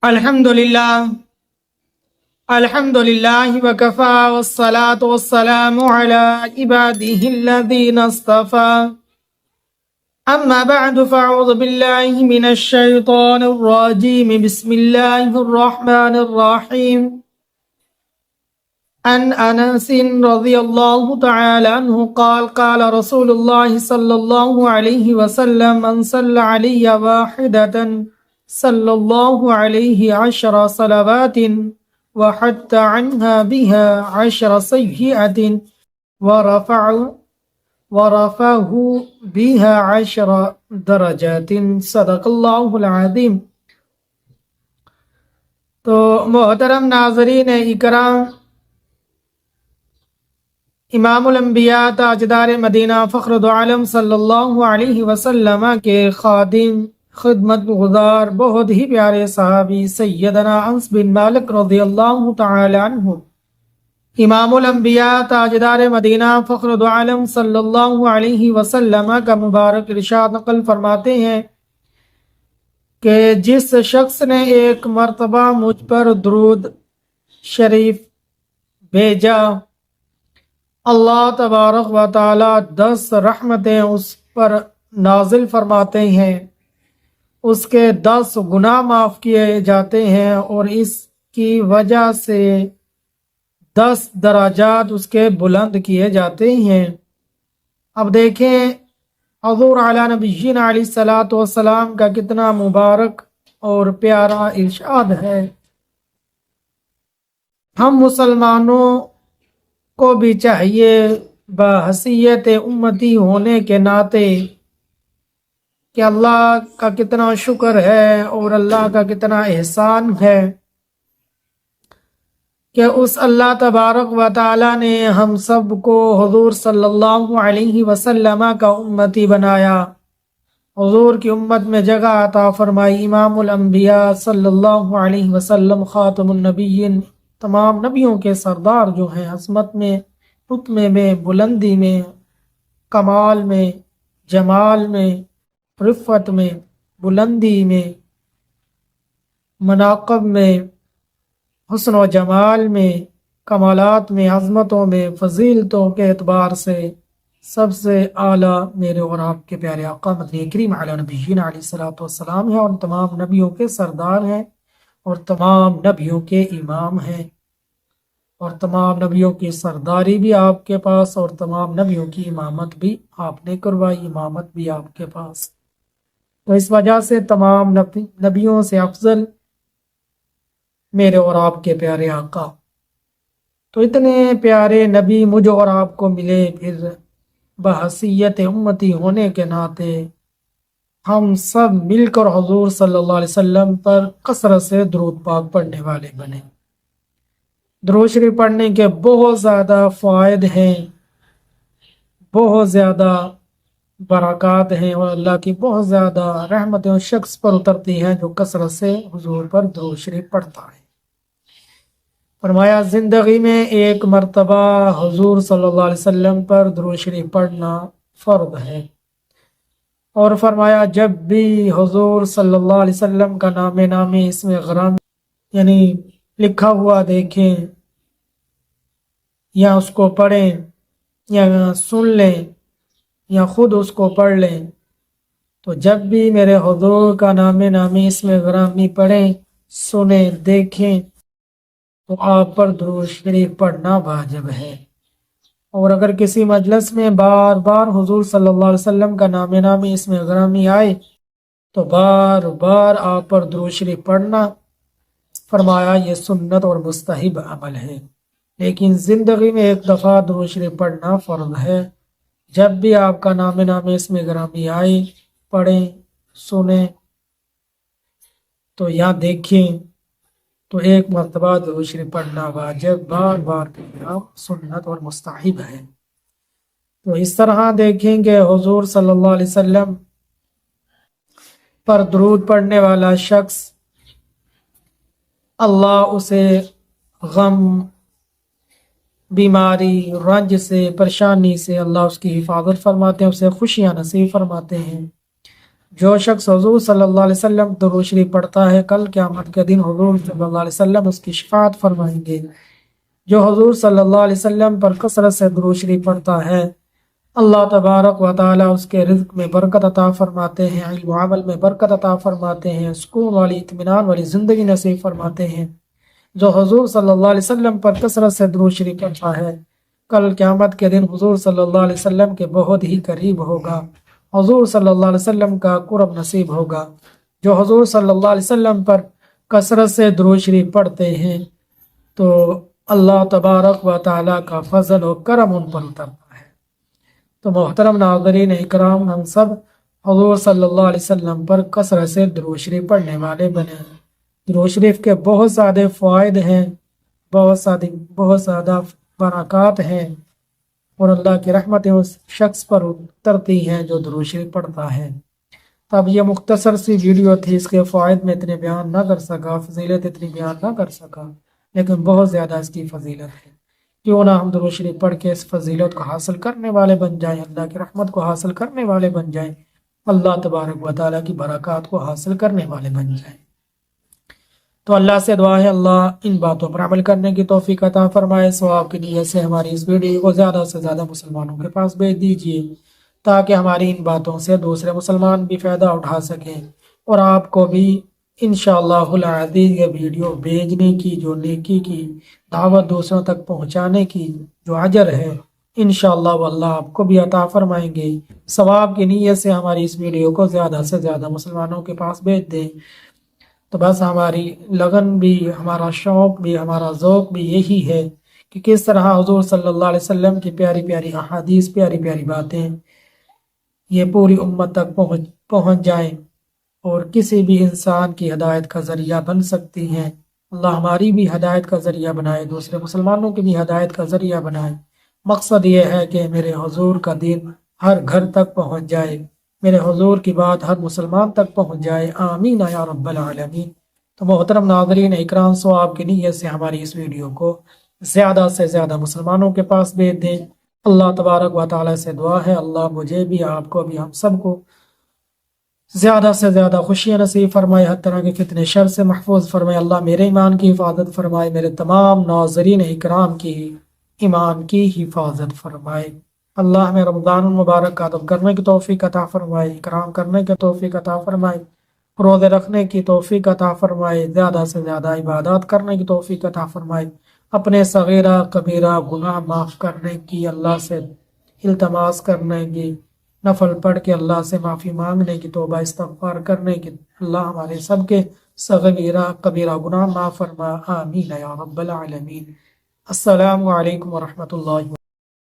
الحمد لله وكفى والصلاة والسلام على عباده الذين اصطفى أما بعد فأعوذ بالله من الشيطان الرجيم بسم الله الرحمن الرحيم عن أنس رضي الله تعالى عنه قال قال رسول الله صلى الله عليه وسلم من صلى علي واحدة صلى الله عليه 10 صلوات وحتى عنها بها 10 سيئات ورفعه بها 10 درجات صدق اللہ العظیم۔ تو محترم ناظرین اکرام، امام الانبیاء تاجدار مدینہ فخر دو عالم صلی اللہ علیہ وسلم کے خادم، خدمت گزار، بہت ہی پیارے صحابی سیدنا انس بن مالک رضی اللہ تعالی عنہ، امام الانبیاء تاجدار مدینہ فخر دو عالم صلی اللہ علیہ وسلم کا مبارک ارشاد نقل فرماتے ہیں کہ جس شخص نے ایک مرتبہ مجھ پر درود شریف بھیجا، اللہ تبارک و تعالی 10 رحمتیں اس پر نازل فرماتے ہیں، اس کے 10 گناہ معاف کیے جاتے ہیں اور اس کی وجہ سے 10 درجات اس کے بلند کیے جاتے ہیں۔ اب دیکھیں حضور علی نبینا علیہ الصلوۃ والسلام کا کتنا مبارک اور پیارا ارشاد ہے۔ ہم مسلمانوں کو بھی چاہیے بحیثیت امتی ہونے کے ناطے کہ اللہ کا کتنا شکر ہے اور اللہ کا کتنا احسان ہے کہ اس اللہ تبارک و تعالی نے ہم سب کو حضور صلی اللہ علیہ وسلم کا امتی بنایا، حضور کی امت میں جگہ عطا فرمائی۔ امام الانبیاء صلی اللہ علیہ وسلم خاتم النبیین، تمام نبیوں کے سردار جو ہیں، عظمت میں، رتبے میں، بلندی میں، کمال میں، جمال میں، رفعت میں، بلندی میں، مناقب میں، حسن و جمال میں، کمالات میں، عظمتوں میں، فضیلتوں کے اعتبار سے سب سے اعلیٰ میرے اور آپ کے پیارے آقا مدنی کریم علی نبینا علیہ الصلوۃ والسلام ہیں، اور تمام نبیوں کے سردار ہیں، اور تمام نبیوں کے امام ہیں، اور تمام نبیوں کی سرداری بھی آپ کے پاس، اور تمام نبیوں کی امامت بھی آپ نے کروائی، امامت بھی آپ کے پاس۔ تو اس وجہ سے تمام نبیوں سے افضل میرے اور آپ کے پیارے آقا۔ تو اتنے پیارے نبی مجھ اور آپ کو ملے، پھر بحیثیت امتی ہونے کے ناطے ہم سب مل کر حضور صلی اللہ علیہ وسلم پر کثرت سے درود پاک پڑھنے والے بنے۔ درود شریف پڑھنے کے بہت زیادہ فوائد ہیں، بہت زیادہ برکات ہیں، اور اللہ کی بہت زیادہ رحمتیں اس شخص پر اترتی ہیں جو کثرت سے حضور پر درود شریف پڑھتا ہے۔ فرمایا زندگی میں ایک مرتبہ حضور صلی اللہ علیہ وسلم پر درود شریف پڑھنا فرض ہے، اور فرمایا جب بھی حضور صلی اللہ علیہ وسلم کا نام نامی اسم غرامی یعنی لکھا ہوا دیکھیں، یا اس کو پڑھیں، یا سن لیں، یا خود اس کو پڑھ لیں، تو جب بھی میرے حضور کا نام نامی اسم غرامی پڑھیں، سنیں، دیکھیں، تو آپ پر درود شریف پڑھنا واجب ہے۔ اور اگر کسی مجلس میں بار بار حضور صلی اللہ علیہ وسلم کا نام نامی اسم غرامی آئے تو بار بار آپ پر درود شریف پڑھنا، فرمایا یہ سنت اور مستحب عمل ہے، لیکن زندگی میں ایک دفعہ درود شریف پڑھنا فرض ہے۔ جب بھی آپ کا نام نامی اسم غرامی آئے، پڑھیں، سنیں تو یا دیکھیں تو ایک مرتبہ درود شریف پڑھنا واجب، بار بار پڑھنا سنت اور مستحب ہے۔ تو اس طرح دیکھیں کہ حضور صلی اللہ علیہ وسلم پر درود پڑھنے والا شخص، اللہ اسے غم، بیماری، رنج سے، پریشانی سے اللہ اس کی حفاظت فرماتے ہیں، اسے خوشیاں نصیب فرماتے ہیں۔ جو شخص حضور صلی اللہ علیہ وسلم درود شریف پڑھتا ہے کل قیامت کے دن حضور صلی اللہ علیہ وسلم اس کی شفاعت فرمائیں گے۔ جو حضور صلی اللہ علیہ وسلم پر کثرت سے درود شریف پڑھتا ہے اللہ تبارک و تعالی اس کے رزق میں برکت عطا فرماتے ہیں، علم و عمل میں برکت عطا فرماتے ہیں، سکون والی اطمینان والی زندگی نصیب فرماتے ہیں۔ جو حضور صلی اللہ علیہ وسلم پر کثرت سے درود شریف پڑھتا ہے کل قیامت کے دن حضور صلی اللہ علیہ وسلم کے بہت ہی قریب ہوگا، حضور صلی اللہ علیہ وسلم کا قرب نصیب ہوگا۔ جو حضور صلی اللہ علیہ وسلم پر کثرت سے درود شریف پڑھتے ہیں تو اللہ تبارک و تعالیٰ کا فضل و کرم ان پر اترتا ہے۔ تو محترم ناظرین اکرام، ہم سب حضور صلی اللہ علیہ وسلم پر کثرت سے درود شریف پڑھنے والے بنے۔ درود شریف کے بہت زیادہ فوائد ہیں، بہت زیادہ برکات ہیں، اور اللہ کی رحمتیں اس شخص پر اترتی ہیں جو درود شریف پڑھتا ہے۔ تب یہ مختصر سی ویڈیو تھی، اس کے فوائد میں اتنے بیان نہ کر سکا، فضیلت اتنی بیان نہ کر سکا، لیکن بہت زیادہ اس کی فضیلت ہے۔ کیوں نہ ہم درود شریف پڑھ کے اس فضیلت کو حاصل کرنے والے بن جائیں، اللہ کی رحمت کو حاصل کرنے والے بن جائیں، اللہ تبارک و تعالیٰ کی برکات کو حاصل کرنے والے بن جائیں۔ تو اللہ سے دعا ہے اللہ ان باتوں پر عمل کرنے کی توفیق عطا فرمائے۔ ثواب کی نیت سے ہماری اس ویڈیو کو زیادہ سے زیادہ مسلمانوں کے پاس بھیج دیجیے تاکہ ہماری ان باتوں سے دوسرے مسلمان بھی فائدہ اٹھا سکیں، اور آپ کو بھی انشاءاللہ العزیز یہ ویڈیو بھیجنے کی جو نیکی کی دعوت دوسروں تک پہنچانے کی جو اجر ہے انشاءاللہ وہ اللہ آپ کو بھی عطا فرمائیں گے۔ ثواب کی نیت سے ہماری اس ویڈیو کو زیادہ سے زیادہ مسلمانوں کے پاس بھیج دیں۔ تو بس ہماری لگن بھی، ہمارا شوق بھی، ہمارا ذوق بھی یہی ہے کہ کس طرح حضور صلی اللہ علیہ وسلم کی پیاری پیاری احادیث، پیاری پیاری باتیں یہ پوری امت تک پہنچ جائیں اور کسی بھی انسان کی ہدایت کا ذریعہ بن سکتی ہیں۔ اللہ ہماری بھی ہدایت کا ذریعہ بنائے، دوسرے مسلمانوں کی بھی ہدایت کا ذریعہ بنائے۔ مقصد یہ ہے کہ میرے حضور کا دین ہر گھر تک پہنچ جائے، میرے حضور کی بات ہر مسلمان تک پہنچ جائے، آمین یا رب العالمین۔ تو محترم ناظرین اکرام، ثواب کی نیت سے ہماری اس ویڈیو کو زیادہ سے زیادہ مسلمانوں کے پاس بھیج دیں۔ اللہ تبارک و تعالیٰ سے دعا ہے اللہ مجھے بھی، آپ کو بھی، ہم سب کو زیادہ سے زیادہ خوشیاں نصیب فرمائے، ہر طرح کے فتنے شر سے محفوظ فرمائے۔ اللہ میرے ایمان کی حفاظت فرمائے، میرے تمام ناظرین اکرام کی ایمان کی حفاظت فرمائے۔ اللہ ہمیں رمضان المبارک کا ادب کرنے کی توفیق عطا فرمائے، اکرام کرنے کی توفیق عطا فرمائے، روزے رکھنے کی توفیق عطا فرمائے، زیادہ سے زیادہ عبادات کرنے کی توفیق عطا فرمائے، اپنے صغیرہ کبیرہ گناہ معاف کرنے کی، اللہ سے التماس کرنے کی، نفل پڑھ کے اللہ سے معافی مانگنے کی، توبہ استغفار کرنے کی، اللہ ہمارے سب کے صغیرہ کبیرہ گناہ معاف فرما، آمین یا رب العالمین۔ السلام علیکم ورحمۃ اللہ۔